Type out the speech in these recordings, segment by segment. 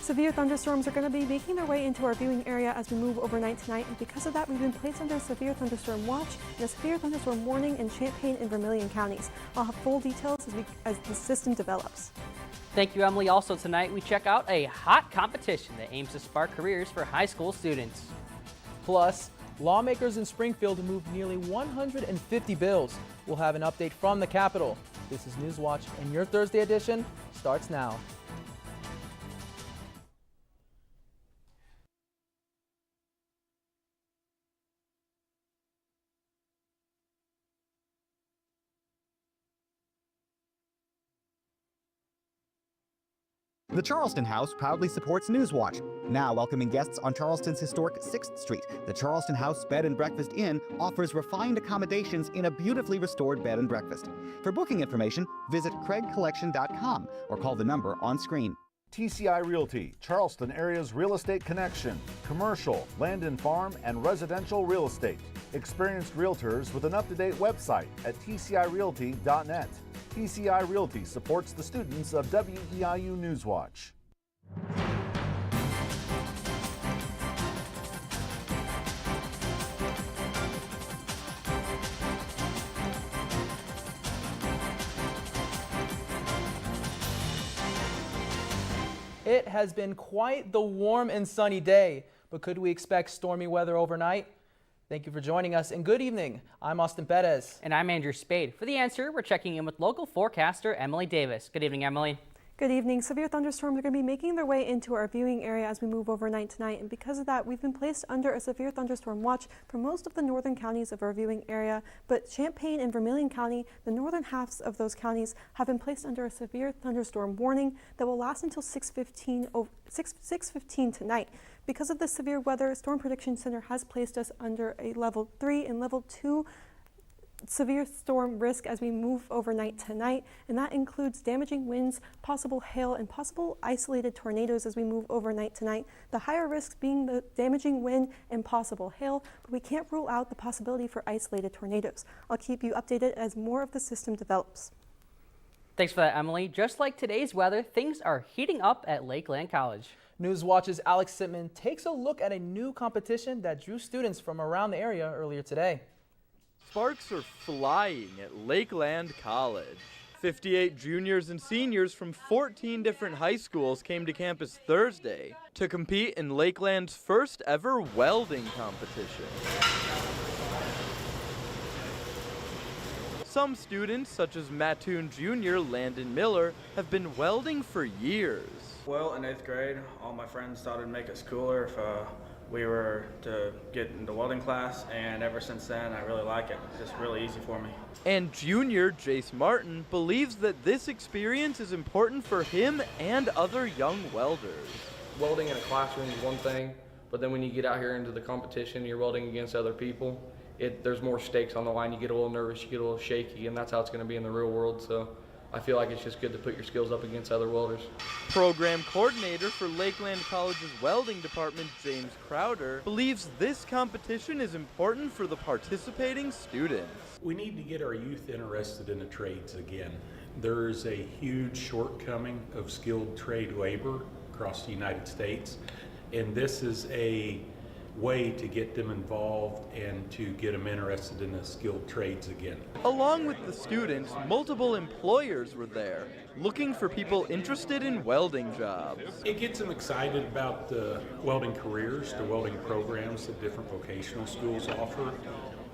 Severe thunderstorms are going to be making their way into our viewing area as we move overnight tonight, and because of that, we've been placed under a severe thunderstorm watch and a severe thunderstorm warning in Champaign and Vermilion counties. I'll have full details as the system develops. Thank you, Emily. Also tonight, we check out a hot competition that aims to spark careers for high school students. Plus, lawmakers in Springfield moved nearly 150 bills. We'll have an update from the Capitol. This is Newswatch, and your Thursday edition starts now. The Charleston House proudly supports Newswatch. Now welcoming guests on Charleston's historic 6th Street, the Charleston House Bed and Breakfast Inn offers refined accommodations in a beautifully restored bed and breakfast. For booking information, visit craigcollection.com or call the number on screen. TCI Realty, Charleston area's real estate connection. Commercial, land and farm, and residential real estate. Experienced realtors with an up-to-date website at tcirealty.net. TCI Realty supports the students of WEIU Newswatch. It has been quite the warm and sunny day, but could we expect stormy weather overnight? Thank you for joining us, and good evening. I'm Austin Perez. And I'm Andrew Spade. For the answer, we're checking in with local forecaster Emily Davis. Good evening, Emily. Good evening. Severe thunderstorms are going to be making their way into our viewing area as we move overnight tonight, and because of that, we've been placed under a severe thunderstorm watch for most of the northern counties of our viewing area. But Champaign and Vermilion County, the northern halves of those counties, have been placed under a severe thunderstorm warning that will last until 6:15 tonight. Because of the severe weather, Storm Prediction Center has placed us under a level 3 and level 2 severe storm risk as we move overnight tonight, and that includes damaging winds, possible hail, and possible isolated tornadoes as we move overnight tonight. The higher risks being the damaging wind and possible hail, but we can't rule out the possibility for isolated tornadoes. I'll keep you updated as more of the system develops. Thanks for that, Emily. Just like today's weather, things are heating up at Lakeland College. Newswatch's Alex Sitman takes a look at a new competition that drew students from around the area earlier today. Sparks are flying at Lakeland College. 58 juniors and seniors from 14 different high schools came to campus Thursday to compete in Lakeland's first ever welding competition. Some students, such as Mattoon Jr. Landon Miller, have been welding for years. Well, in 8th grade, all my friends thought it'd make us cooler if we were to get into welding class, and ever since then I really like it. It's just really easy for me. And junior Jace Martin believes that this experience is important for him and other young welders. Welding in a classroom is one thing, but then when you get out here into the competition, you're welding against other people. There's more stakes on the line. You get a little nervous, you get a little shaky, and that's how it's going to be in the real world. So I feel like it's just good to put your skills up against other welders. Program coordinator for Lakeland College's welding department, James Crowder, believes this competition is important for the participating students. We need to get our youth interested in the trades again. There is a huge shortcoming of skilled trade labor across the United States, and this is a way to get them involved and to get them interested in the skilled trades again. Along with the students, multiple employers were there, looking for people interested in welding jobs. It gets them excited about the welding careers, the welding programs that different vocational schools offer,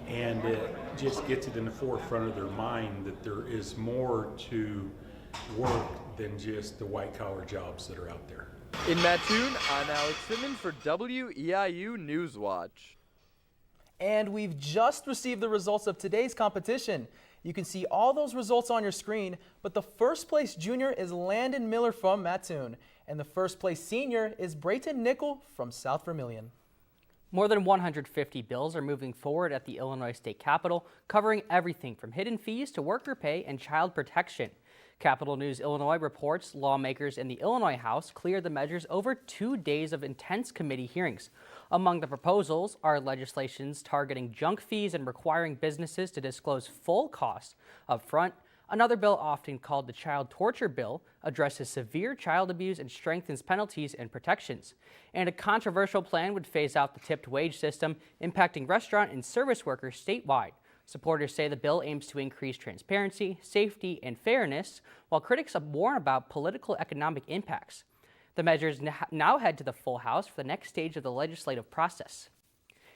and it just gets it in the forefront of their mind that there is more to work than just the white-collar jobs that are out there. In Mattoon, I'm Alex Simmons for WEIU Newswatch. And we've just received the results of today's competition. You can see all those results on your screen, but the first place junior is Landon Miller from Mattoon, and the first place senior is Brayton Nickel from South Vermilion. More than 150 bills are moving forward at the Illinois State Capitol, covering everything from hidden fees to worker pay and child protection. Capitol News Illinois reports lawmakers in the Illinois House cleared the measures over 2 days of intense committee hearings. Among the proposals are legislations targeting junk fees and requiring businesses to disclose full costs up front, Another bill, often called the Child Torture Bill, addresses severe child abuse and strengthens penalties and protections. And a controversial plan would phase out the tipped wage system, impacting restaurant and service workers statewide. Supporters say the bill aims to increase transparency, safety, and fairness, while critics warn about political economic impacts. The measures now head to the full House for the next stage of the legislative process.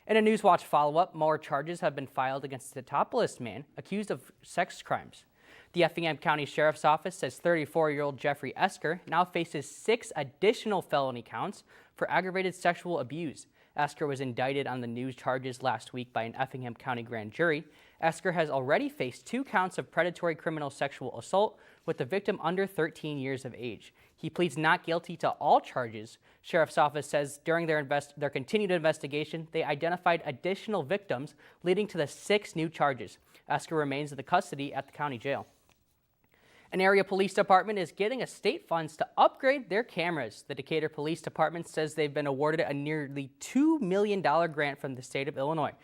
In a Newswatch follow-up, more charges have been filed against the Topless man accused of sex crimes. The Effingham County Sheriff's Office says 34-year-old Jeffrey Esker now faces 6 additional felony counts for aggravated sexual abuse. Esker was indicted on the news charges last week by an Effingham County grand jury. Esker has already faced 2 counts of predatory criminal sexual assault with the victim under 13 years of age. He pleads not guilty to all charges. Sheriff's Office says during their continued investigation, they identified additional victims, leading to the 6 new charges. Esker remains in the custody at the county jail. An area police department is getting a state funds to upgrade their cameras. The Decatur Police Department says they've been awarded a nearly $2 million grant from the state of Illinois.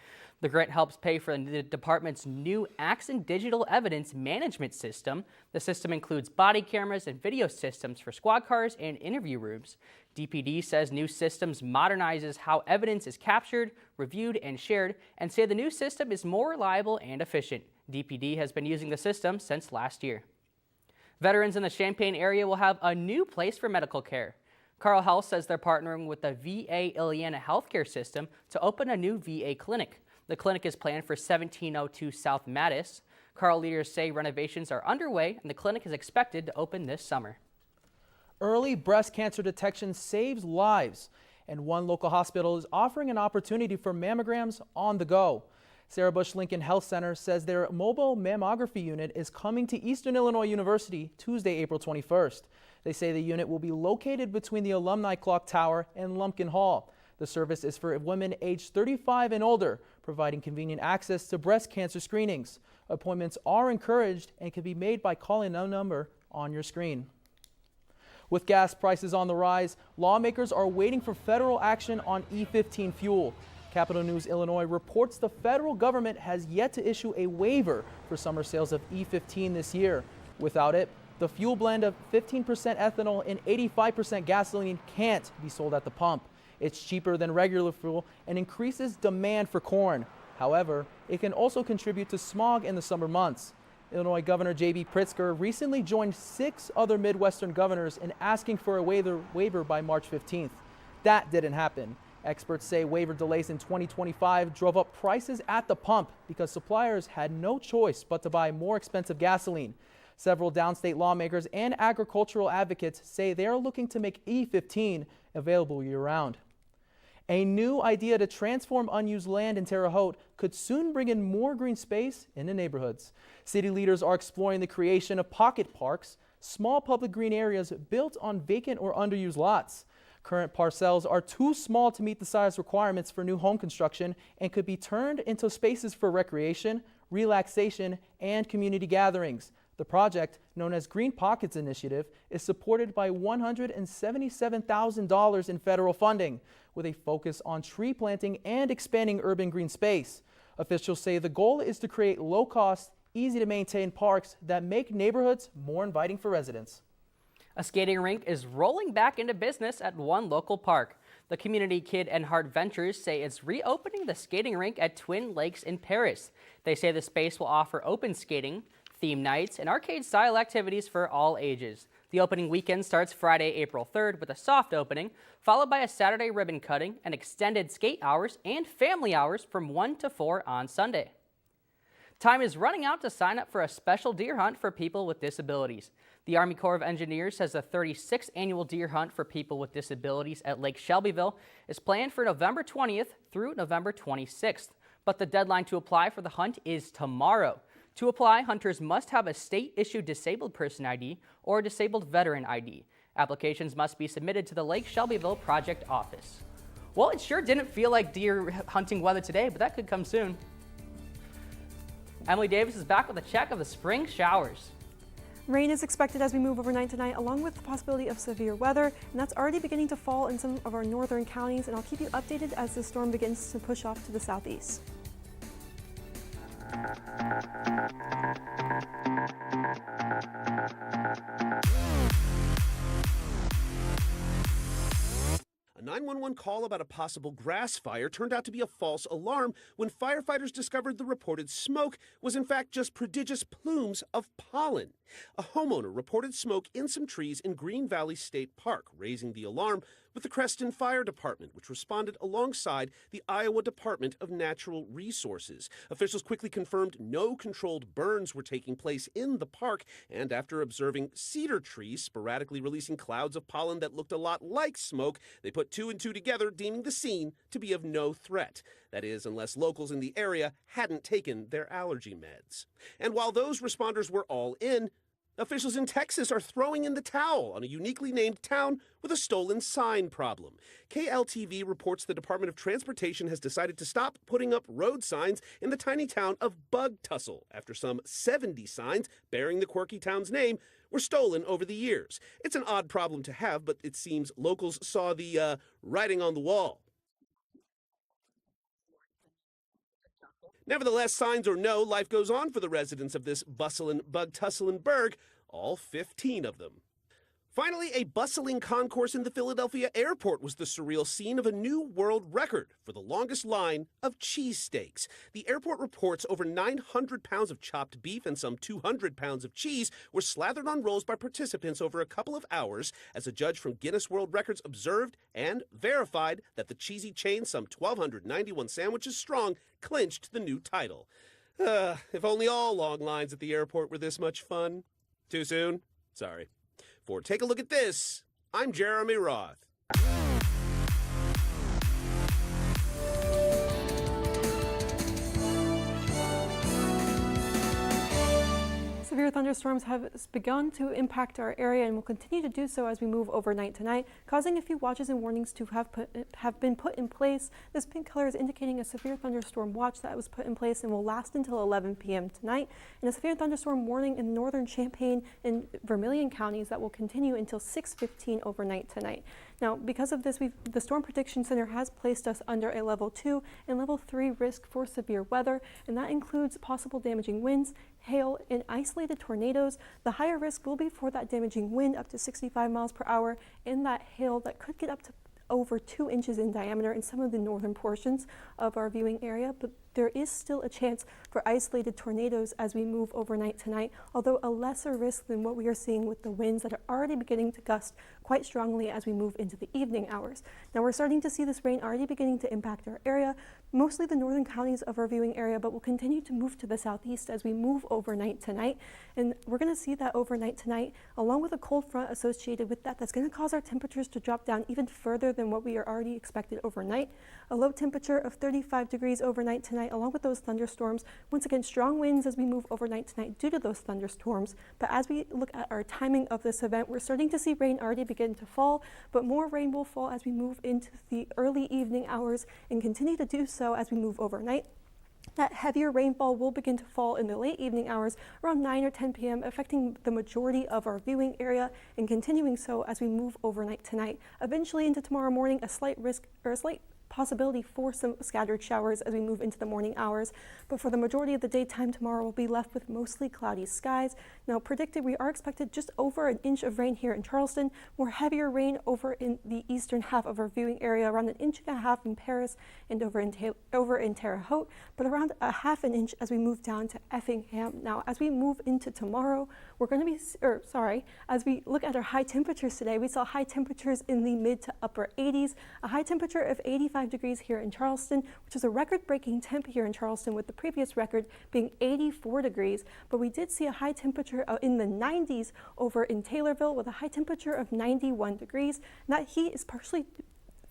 The grant helps pay for the department's new Axon digital evidence management system. The system includes body cameras and video systems for squad cars and interview rooms. DPD says new systems modernizes how evidence is captured, reviewed, and shared, and say the new system is more reliable and efficient. DPD has been using the system since last year. Veterans in the Champaign area will have a new place for medical care. Carle Health says they're partnering with the VA Ileana healthcare system to open a new VA clinic. The clinic is planned for 1702 South Mattis. Carle leaders say renovations are underway and the clinic is expected to open this summer. Early breast cancer detection saves lives, and one local hospital is offering an opportunity for mammograms on the go. Sarah Bush Lincoln Health Center says their mobile mammography unit is coming to Eastern Illinois University Tuesday, April 21st. They say the unit will be located between the Alumni Clock Tower and Lumpkin Hall. The service is for women aged 35 and older, providing convenient access to breast cancer screenings. Appointments are encouraged and can be made by calling a number on your screen. With gas prices on the rise, lawmakers are waiting for federal action on E15 fuel. Capital News Illinois reports the federal government has yet to issue a waiver for summer sales of E15 this year. Without it, the fuel blend of 15% ethanol and 85% gasoline can't be sold at the pump. It's cheaper than regular fuel and increases demand for corn. However, it can also contribute to smog in the summer months. Illinois Governor J.B. Pritzker recently joined 6 other Midwestern governors in asking for a waiver by March 15th. That didn't happen. Experts say waiver delays in 2025 drove up prices at the pump because suppliers had no choice but to buy more expensive gasoline. Several downstate lawmakers and agricultural advocates say they are looking to make E15 available year-round. A new idea to transform unused land in Terre Haute could soon bring in more green space in the neighborhoods. City leaders are exploring the creation of pocket parks, small public green areas built on vacant or underused lots. Current parcels are too small to meet the size requirements for new home construction and could be turned into spaces for recreation, relaxation, and community gatherings. The project, known as Green Pockets Initiative, is supported by $177,000 in federal funding, with a focus on tree planting and expanding urban green space. Officials say the goal is to create low-cost, easy-to-maintain parks that make neighborhoods more inviting for residents. A skating rink is rolling back into business at one local park. The community Kid and Heart Ventures say it's reopening the skating rink at Twin Lakes in Paris. They say the space will offer open skating, theme nights, and arcade-style activities for all ages. The opening weekend starts Friday, April 3rd with a soft opening, followed by a Saturday ribbon cutting and extended skate hours and family hours from 1 to 4 on Sunday. Time is running out to sign up for a special deer hunt for people with disabilities. The Army Corps of Engineers says the 36th annual deer hunt for people with disabilities at Lake Shelbyville is planned for November 20th through November 26th. But the deadline to apply for the hunt is tomorrow. To apply, hunters must have a state-issued disabled person ID or a disabled veteran ID. Applications must be submitted to the Lake Shelbyville Project Office. Well, it sure didn't feel like deer hunting weather today, but that could come soon. Emily Davis is back with a check of the spring showers. Rain is expected as we move overnight tonight, along with the possibility of severe weather, and that's already beginning to fall in some of our northern counties, and I'll keep you updated as the storm begins to push off to the southeast. 911 call about a possible grass fire turned out to be a false alarm when firefighters discovered the reported smoke was in fact just prodigious plumes of pollen. A homeowner reported smoke in some trees in Green Valley State Park, raising the alarm with the Creston Fire Department, which responded alongside the Iowa Department of Natural Resources. Officials quickly confirmed no controlled burns were taking place in the park, and after observing cedar trees sporadically releasing clouds of pollen that looked a lot like smoke, they put two and two together, deeming the scene to be of no threat. That is, unless locals in the area hadn't taken their allergy meds. And while those responders were all in, officials in Texas are throwing in the towel on a uniquely named town with a stolen sign problem. KLTV reports the Department of Transportation has decided to stop putting up road signs in the tiny town of Bug Tussle after some 70 signs bearing the quirky town's name were stolen over the years. It's an odd problem to have, but it seems locals saw the writing on the wall. Nevertheless, signs or no, life goes on for the residents of this bustling bug-tussling burg, all 15 of them. Finally, a bustling concourse in the Philadelphia airport was the surreal scene of a new world record for the longest line of cheesesteaks. The airport reports over 900 pounds of chopped beef and some 200 pounds of cheese were slathered on rolls by participants over a couple of hours as a judge from Guinness World Records observed and verified that the cheesy chain, some 1,291 sandwiches strong, clinched the new title. If only all long lines at the airport were this much fun. Too soon? Sorry. For Take a Look at This, I'm Jeremy Roth. Severe thunderstorms have begun to impact our area and will continue to do so as we move overnight tonight, causing a few watches and warnings to have been put in place. This pink color is indicating a severe thunderstorm watch that was put in place and will last until 11 p.m. tonight, and a severe thunderstorm warning in northern Champaign and Vermilion counties that will continue until 6:15 overnight tonight. Now, because of this, the Storm Prediction Center has placed us under a level 2 and level 3 risk for severe weather, and that includes possible damaging winds, hail, and isolated tornadoes. The higher risk will be for that damaging wind up to 65 miles per hour and that hail that could get up to over 2 inches in diameter in some of the northern portions of our viewing area, but there is still a chance for isolated tornadoes as we move overnight tonight, although a lesser risk than what we are seeing with the winds that are already beginning to gust quite strongly as we move into the evening hours. Now we're starting to see this rain already beginning to impact our area, mostly the northern counties of our viewing area, but will continue to move to the southeast as we move overnight tonight. And we're going to see that overnight tonight, along with a cold front associated with that, that's going to cause our temperatures to drop down even further than what we are already expected overnight. A low temperature of 35 degrees overnight tonight, along with those thunderstorms. Once again, strong winds as we move overnight tonight due to those thunderstorms. But as we look at our timing of this event, we're starting to see rain already begin to fall, but more rain will fall as we move into the early evening hours and continue to do so as we move overnight. That heavier rainfall will begin to fall in the late evening hours around 9 or 10 p.m., affecting the majority of our viewing area and continuing so as we move overnight tonight. Eventually into tomorrow morning, a slight risk or a slight possibility for some scattered showers as we move into the morning hours, but for the majority of the daytime tomorrow we'll be left with mostly cloudy skies. Now predicted, we are expected just over an inch of rain here in Charleston, more heavier rain over in the eastern half of our viewing area, around 1.5 inches in Paris and over in Terre Haute, but around 1/2 inch as we move down to Effingham. Now as we move into tomorrow, we're going to be, as we look at our high temperatures today, we saw high temperatures in the mid to upper 80s, a high temperature of 85 degrees here in Charleston, which is a record-breaking temp here in Charleston, with the previous record being 84 degrees. But we did see a high temperature in the 90s over in Taylorville with a high temperature of 91 degrees. And that heat is partially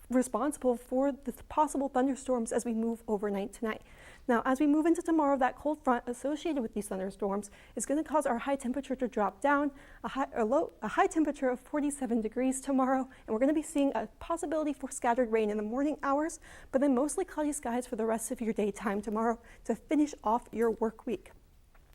responsible for the possible thunderstorms as we move overnight tonight. Now, as we move into tomorrow, that cold front associated with these thunderstorms is going to cause our high temperature to drop down, a high temperature of 47 degrees tomorrow, and we're going to be seeing a possibility for scattered rain in the morning hours, but then mostly cloudy skies for the rest of your daytime tomorrow to finish off your work week.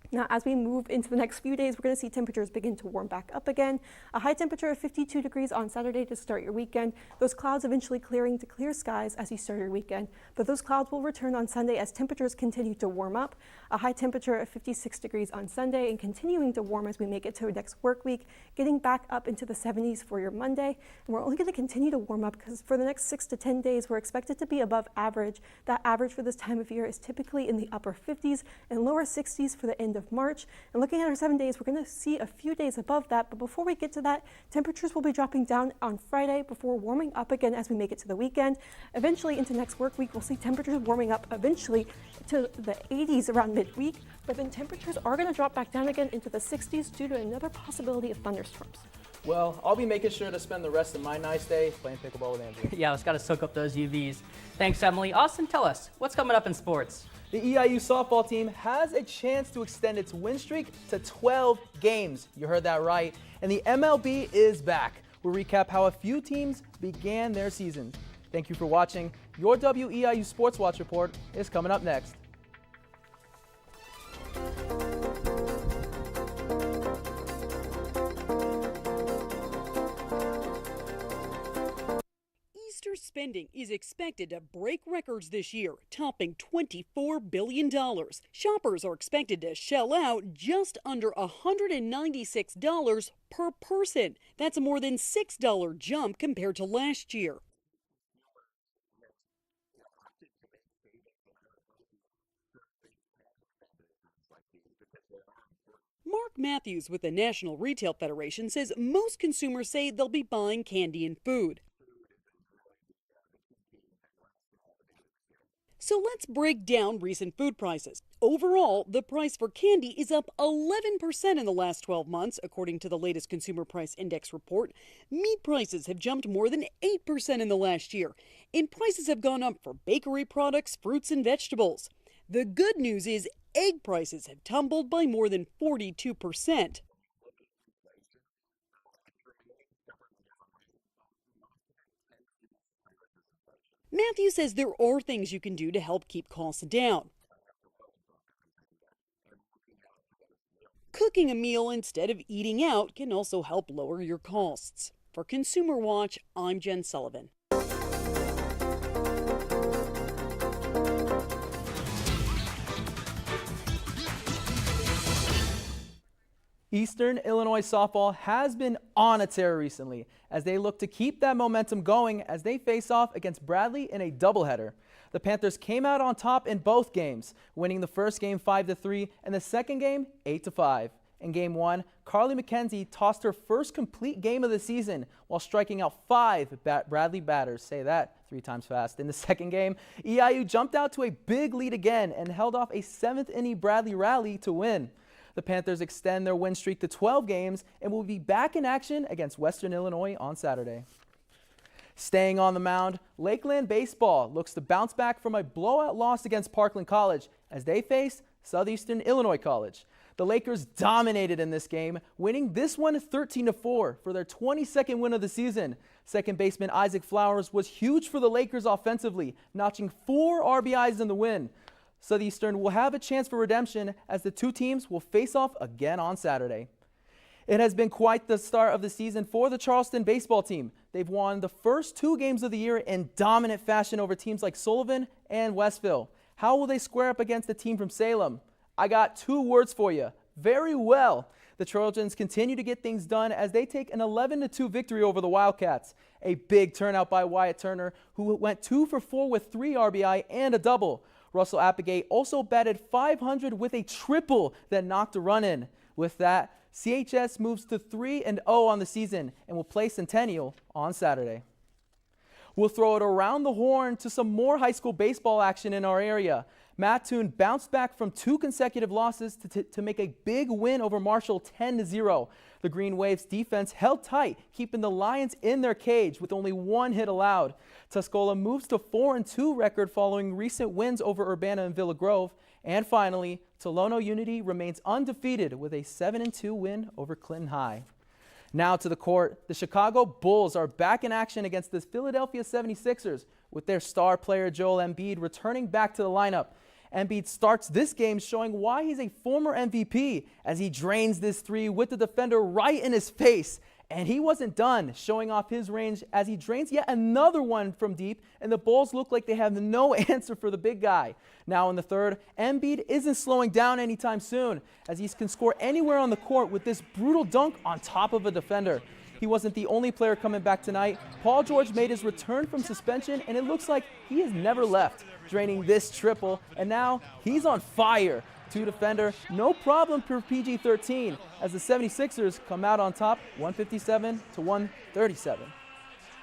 Now, as we move into the next few days, we're going to see temperatures begin to warm back up again. A high temperature of 52 degrees on Saturday to start your weekend. Those clouds eventually clearing to clear skies as you start your weekend. But those clouds will return on Sunday as temperatures continue to warm up. A high temperature of 56 degrees on Sunday and continuing to warm as we make it to next work week, getting back up into the 70s for your Monday. And we're only going to continue to warm up because for the next 6 to 10 days, we're expected to be above average. That average for this time of year is typically in the upper 50s and lower 60s for the end of March. And looking at our 7 days, we're going to see a few days above that. But before we get to that, temperatures will be dropping down on Friday before warming up again as we make it to the weekend. Eventually into next work week, we'll see temperatures warming up eventually to the 80s around midweek. But then temperatures are going to drop back down again into the 60s due to another possibility of thunderstorms. Well, I'll be making sure to spend the rest of my nice day playing pickleball with Andrew. Yeah, it's got to soak up those UVs. Thanks, Emily. Austin, tell us, what's coming up in sports? The EIU softball team has a chance to extend its win streak to 12 games. You heard that right. And the MLB is back. We'll recap how a few teams began their seasons. Thank you for watching. Your WEIU Sports Watch report is coming up next. Easter spending is expected to break records this year, topping $24 billion. Shoppers are expected to shell out just under $196 per person. That's a more than $6 jump compared to last year. Mark Matthews with the National Retail Federation says most consumers say they'll be buying candy and food. So let's break down recent food prices. Overall, the price for candy is up 11% in the last 12 months, according to the latest Consumer Price Index report. Meat prices have jumped more than 8% in the last year, and prices have gone up for bakery products, fruits, and vegetables. The good news is egg prices have tumbled by more than 42%. Matthew says there are things you can do to help keep costs down. Cooking a meal instead of eating out can also help lower your costs. For Consumer Watch, I'm Jen Sullivan. Eastern Illinois softball has been on a tear recently as they look to keep that momentum going as they face off against Bradley in a doubleheader. The Panthers came out on top in both games, winning the first game 5-3 and the second game 8-5. In game one, Carly McKenzie tossed her first complete game of the season while striking out 5 Bradley batters. Say that 3 times fast. In the second game, EIU jumped out to a big lead again and held off a 7th inning Bradley rally to win. The Panthers extend their win streak to 12 games and will be back in action against Western Illinois on Saturday. Staying on the mound, Lakeland baseball looks to bounce back from a blowout loss against Parkland College as they face Southeastern Illinois College. The Lakers dominated in this game, winning this one 13-4 for their 22nd win of the season. Second baseman Isaac Flowers was huge for the Lakers offensively, notching 4 RBIs in the win. Southeastern will have a chance for redemption as the two teams will face off again on Saturday. It has been quite the start of the season for the Charleston baseball team. They've won the first 2 games of the year in dominant fashion over teams like Sullivan and Westville. How will they square up against the team from Salem? I got 2 words for you. Very well. The Trojans continue to get things done as they take an 11-2 victory over the Wildcats. A big turnout by Wyatt Turner, who went 2 for 4 with 3 RBI and a double. Russell Applegate also batted .500 with a triple that knocked a run in. With that, CHS moves to 3-0 on the season and will play Centennial on Saturday. We'll throw it around the horn to some more high school baseball action in our area. Mattoon bounced back from 2 consecutive losses to make a big win over Marshall 10-0. The Green Waves defense held tight, keeping the Lions in their cage with only 1 hit allowed. Tuscola moves to 4-2 record following recent wins over Urbana and Villa Grove. And finally, Tolono Unity remains undefeated with a 7-2 win over Clinton High. Now to the court, the Chicago Bulls are back in action against the Philadelphia 76ers with their star player Joel Embiid returning back to the lineup. Embiid starts this game showing why he's a former MVP as he drains this three with the defender right in his face. And he wasn't done, showing off his range as he drains yet another one from deep, and the Bulls look like they have no answer for the big guy. Now in the third, Embiid isn't slowing down anytime soon, as he can score anywhere on the court with this brutal dunk on top of a defender. He wasn't the only player coming back tonight. Paul George made his return from suspension, and it looks like he has never left, draining this triple, and now he's on fire. Two-defender, no problem for PG-13 as the 76ers come out on top 157 to 137.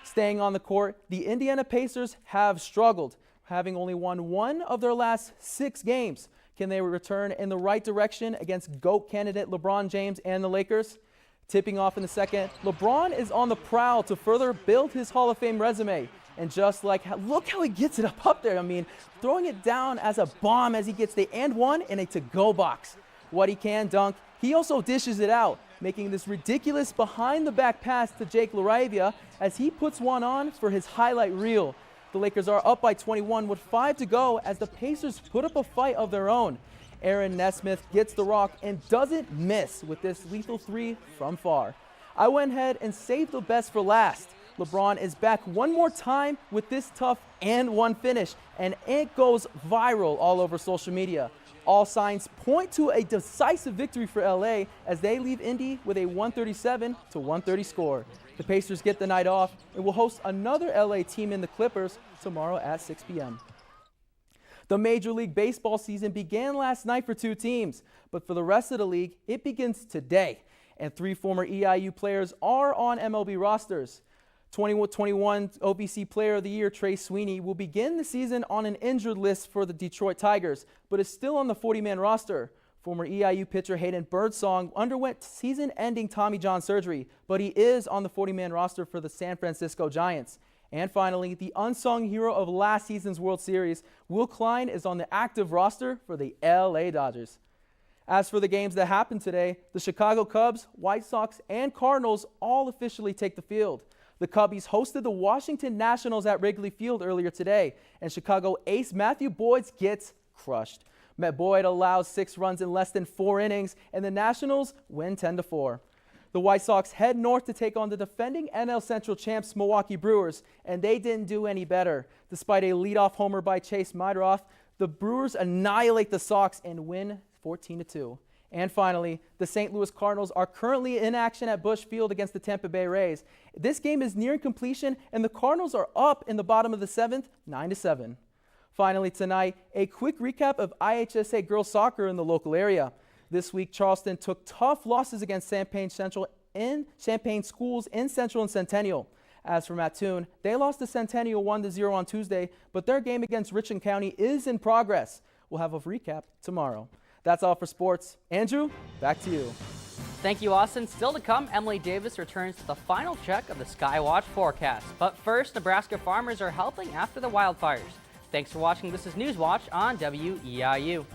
Staying on the court, the Indiana Pacers have struggled, having only won one of their last 6 games. Can they return in the right direction against GOAT candidate LeBron James and the Lakers? Tipping off in the second, LeBron is on the prowl to further build his Hall of Fame resume. And just like, look how he gets it up there. I mean, throwing it down as a bomb as he gets the and one in a to-go box. What he can dunk, he also dishes it out, making this ridiculous behind-the-back pass to Jake LaRavia as he puts one on for his highlight reel. The Lakers are up by 21 with 5 to go as the Pacers put up a fight of their own. Aaron Nesmith gets the rock and doesn't miss with this lethal three from far. I went ahead and saved the best for last. LeBron is back one more time with this tough and one finish, and it goes viral all over social media. All signs point to a decisive victory for LA as they leave Indy with a 137 to 130 score. The Pacers get the night off and will host another LA team in the Clippers tomorrow at 6 p.m. The Major League Baseball season began last night for 2 teams, but for the rest of the league, it begins today. And 3 former EIU players are on MLB rosters. 2021 OVC Player of the Year Trey Sweeney will begin the season on an injured list for the Detroit Tigers, but is still on the 40-man roster. Former EIU pitcher Hayden Birdsong underwent season-ending Tommy John surgery, but he is on the 40-man roster for the San Francisco Giants. And finally, the unsung hero of last season's World Series, Will Klein, is on the active roster for the LA Dodgers. As for the games that happened today, the Chicago Cubs, White Sox, and Cardinals all officially take the field. The Cubbies hosted the Washington Nationals at Wrigley Field earlier today, and Chicago ace Matthew Boyd gets crushed. Matt Boyd allows 6 runs in less than 4 innings, and the Nationals win 10-4. The White Sox head north to take on the defending NL Central champs Milwaukee Brewers, and they didn't do any better. Despite a leadoff homer by Chase Meideroff, the Brewers annihilate the Sox and win 14-2. And finally, the St. Louis Cardinals are currently in action at Busch Field against the Tampa Bay Rays. This game is nearing completion, and the Cardinals are up in the bottom of the 7th, 9-7. Finally tonight, a quick recap of IHSA girls soccer in the local area. This week, Charleston took tough losses against Champaign Central and Champaign schools in Central and Centennial. As for Mattoon, they lost to Centennial 1-0 on Tuesday, but their game against Richland County is in progress. We'll have a recap tomorrow. That's all for sports. Andrew, back to you. Thank you, Austin. Still to come, Emily Davis returns to the final check of the Skywatch forecast. But first, Nebraska farmers are helping after the wildfires. Thanks for watching. This is Newswatch on WEIU.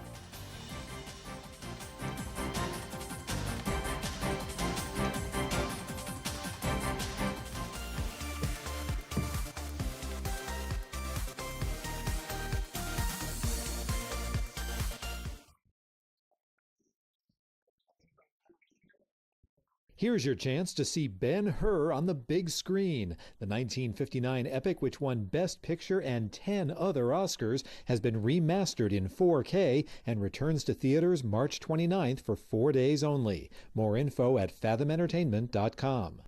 Here's your chance to see Ben-Hur on the big screen. The 1959 epic, which won Best Picture and 10 other Oscars, has been remastered in 4K and returns to theaters March 29th for 4 days only. More info at fathomentertainment.com.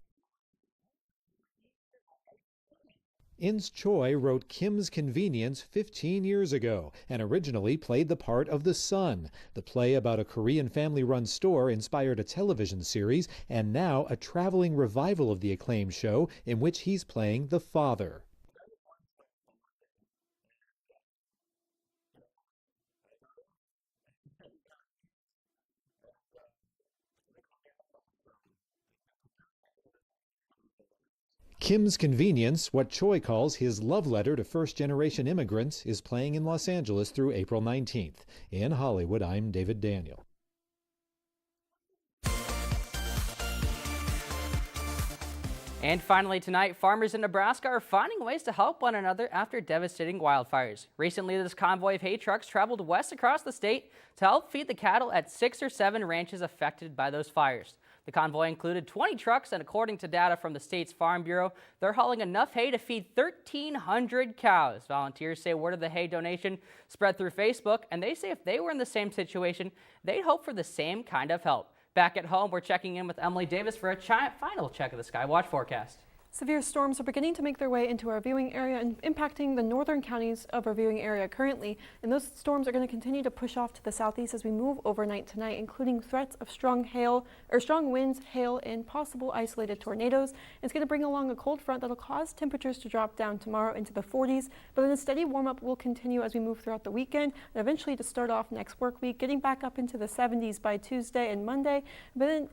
Ins Choi wrote Kim's Convenience 15 years ago and originally played the part of the son. The play about a Korean family-run store inspired a television series and now a traveling revival of the acclaimed show in which he's playing the father. Kim's Convenience, what Choi calls his love letter to first-generation immigrants, is playing in Los Angeles through April 19th. In Hollywood, I'm David Daniel. And finally tonight, farmers in Nebraska are finding ways to help one another after devastating wildfires. Recently, this convoy of hay trucks traveled west across the state to help feed the cattle at 6 or 7 ranches affected by those fires. The convoy included 20 trucks, and according to data from the state's Farm Bureau, they're hauling enough hay to feed 1,300 cows. Volunteers say word of the hay donation spread through Facebook, and they say if they were in the same situation, they'd hope for the same kind of help. Back at home, we're checking in with Emily Davis for a final check of the Skywatch forecast. Severe storms are beginning to make their way into our viewing area and impacting the northern counties of our viewing area currently. And those storms are going to continue to push off to the southeast as we move overnight tonight, including threats of strong winds, hail, and possible isolated tornadoes. It's going to bring along a cold front that'll cause temperatures to drop down tomorrow into the 40s, but then a steady warm-up will continue as we move throughout the weekend and eventually to start off next work week, getting back up into the 70s by Tuesday and Monday. But then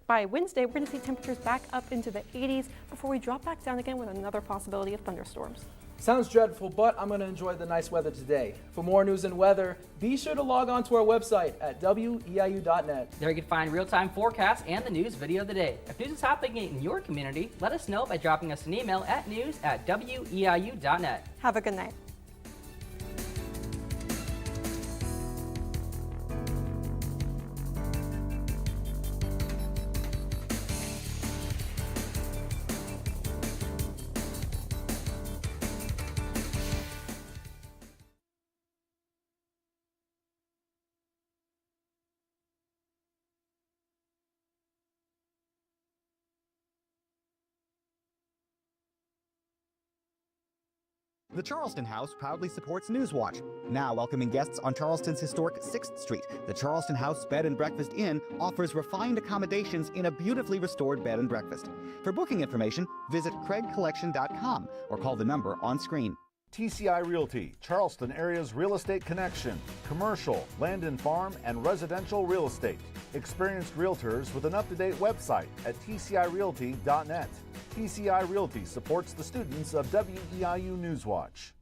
by Wednesday, we're going to see temperatures back up into the 80s before we drop back down again with another possibility of thunderstorms. Sounds dreadful, but I'm going to enjoy the nice weather today. For more news and weather, be sure to log on to our website at WEIU.net. There you can find real-time forecasts and the news video of the day. If news is happening in your community, let us know by dropping us an email at news@WEIU.net. Have a good night. The Charleston House proudly supports Newswatch. Now welcoming guests on Charleston's historic 6th Street, the Charleston House Bed and Breakfast Inn offers refined accommodations in a beautifully restored bed and breakfast. For booking information, visit craigcollection.com or call the number on screen. TCI Realty, Charleston area's real estate connection. Commercial, land and farm, and residential real estate. Experienced realtors with an up-to-date website at tcirealty.net. TCI Realty supports the students of WEIU Newswatch.